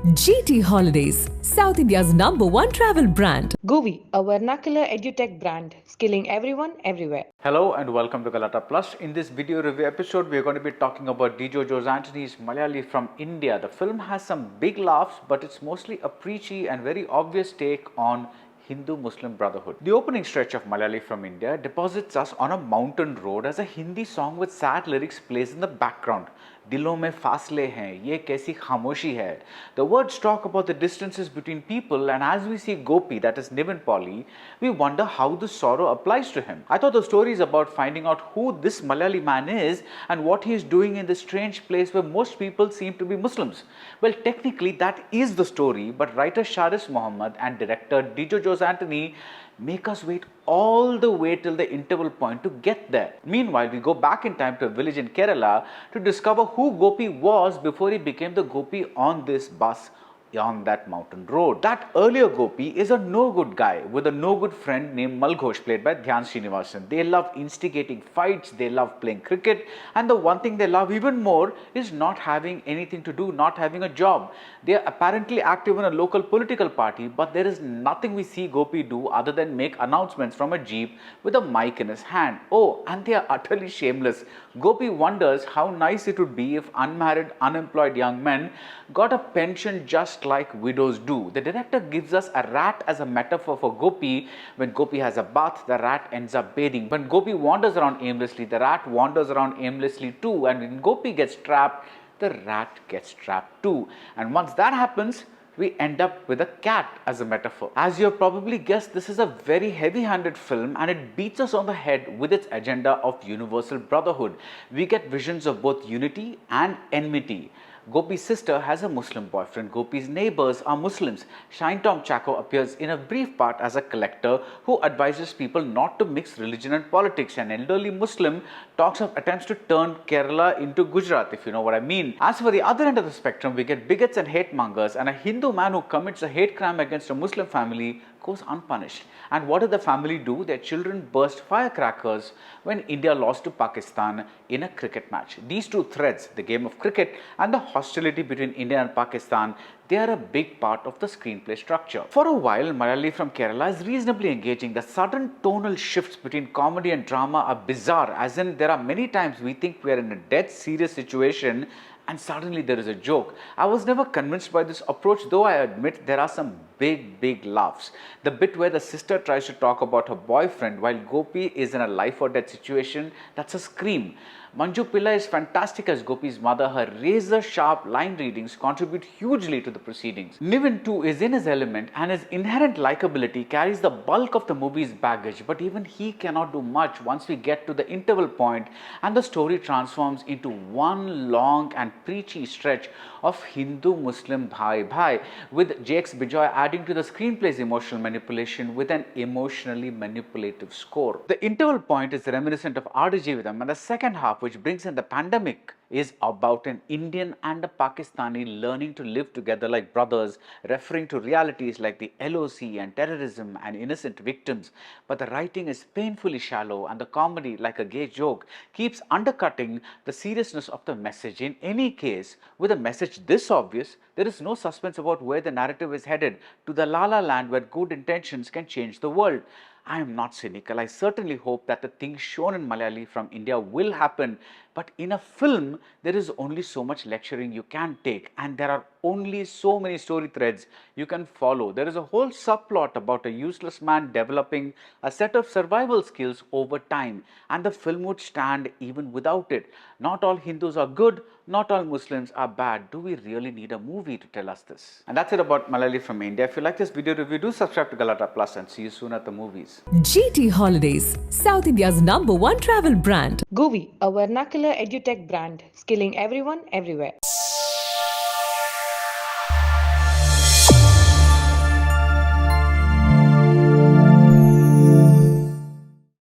GT Holidays, South India's #1 travel brand. GUVI, a vernacular edutech brand, skilling everyone everywhere. Hello and welcome to Galatta Plus. In this video review episode, we are going to be talking about Dijo Antony's Malayalee from India. The film has some big laughs, but it's mostly a preachy and very obvious take on Hindu-Muslim brotherhood. The opening stretch of Malayalee from India deposits us on a mountain road as a Hindi song with sad lyrics plays in the background. Dilon mein fasle hain, ye kaisi khamoshi hai. The words talk about the distances between people, and as we see Gopi, that is Nivin Pauly, we wonder how the sorrow applies to him. I thought the story is about finding out who this Malayali man is and what he is doing in this strange place where most people seem to be Muslims. Well, technically that is the story, but writer Sharis Mohammed and director Dijo Antony make us wait all the way till the interval point to get there. Meanwhile, we go back in time to a village in Kerala to discover who Gopi was before he became the Gopi on this bus on that mountain road. That earlier Gopi is a no-good guy with a no-good friend named Malghosh, played by Dhyan Srinivasan. They love instigating fights, they love playing cricket, and the one thing they love even more is not having anything to do, not having a job. They are apparently active in a local political party, but there is nothing we see Gopi do other than make announcements from a jeep with a mic in his hand. Oh, and they are utterly shameless. Gopi wonders how nice it would be if unmarried, unemployed young men got a pension just like widows do. The director gives us a rat as a metaphor for Gopi. When Gopi has a bath, the rat ends up bathing. When Gopi wanders around aimlessly, the rat wanders around aimlessly too. And when Gopi gets trapped, the rat gets trapped too. And once that happens, we end up with a cat as a metaphor. As you have probably guessed, this is a very heavy-handed film and it beats us on the head with its agenda of universal brotherhood. We get visions of both unity and enmity. Gopi's sister has a Muslim boyfriend. Gopi's neighbors are Muslims. Shine Tom Chacko appears in a brief part as a collector who advises people not to mix religion and politics. An elderly Muslim talks of attempts to turn Kerala into Gujarat, if you know what I mean. As for the other end of the spectrum, we get bigots and hate mongers, and a Hindu man who commits a hate crime against a Muslim family goes unpunished. And what did the family do? Their children burst firecrackers when India lost to Pakistan in a cricket match. These two threads, the game of cricket and the hostility between India and Pakistan, they are a big part of the screenplay structure. For a while, Malayalee from Kerala is reasonably engaging. The sudden tonal shifts between comedy and drama are bizarre, as in there are many times we think we are in a dead serious situation and suddenly there is a joke. I was never convinced by this approach, though I admit there are some big laughs. The bit where the sister tries to talk about her boyfriend while Gopi is in a life or death situation, that's a scream. Manju Pillai is fantastic as Gopi's mother. Her razor-sharp line readings contribute hugely to the proceedings. Nivin too is in his element, and his inherent likability carries the bulk of the movie's baggage, but even he cannot do much once we get to the interval point and the story transforms into one long and preachy stretch of Hindu-Muslim bhai, with Jakes Bijoy adding to the screenplay's emotional manipulation with an emotionally manipulative score. The interval point is reminiscent of Aadijeevitham, and the second half, which brings in the pandemic, is about an Indian and a Pakistani learning to live together like brothers, referring to realities like the LOC and terrorism and innocent victims. But the writing is painfully shallow, and the comedy, like a gay joke, keeps undercutting the seriousness of the message. In any case, with a message this obvious, there is no suspense about where the narrative is headed, to the La La Land where good intentions can change the world. I am not cynical. I certainly hope that the things shown in Malayalee from India will happen. But in a film, there is only so much lecturing you can take, and there are only so many story threads you can follow. There is a whole subplot about a useless man developing a set of survival skills over time, and the film would stand even without it. Not all Hindus are good, not all Muslims are bad. Do we really need a movie to tell us this? And that's it about Malayalee from India. If you like this video review, do subscribe to Galatta Plus and see you soon at the movies. GT Holidays, South India's #1 travel brand. GUVI, a vernacular edutech brand, skilling everyone everywhere.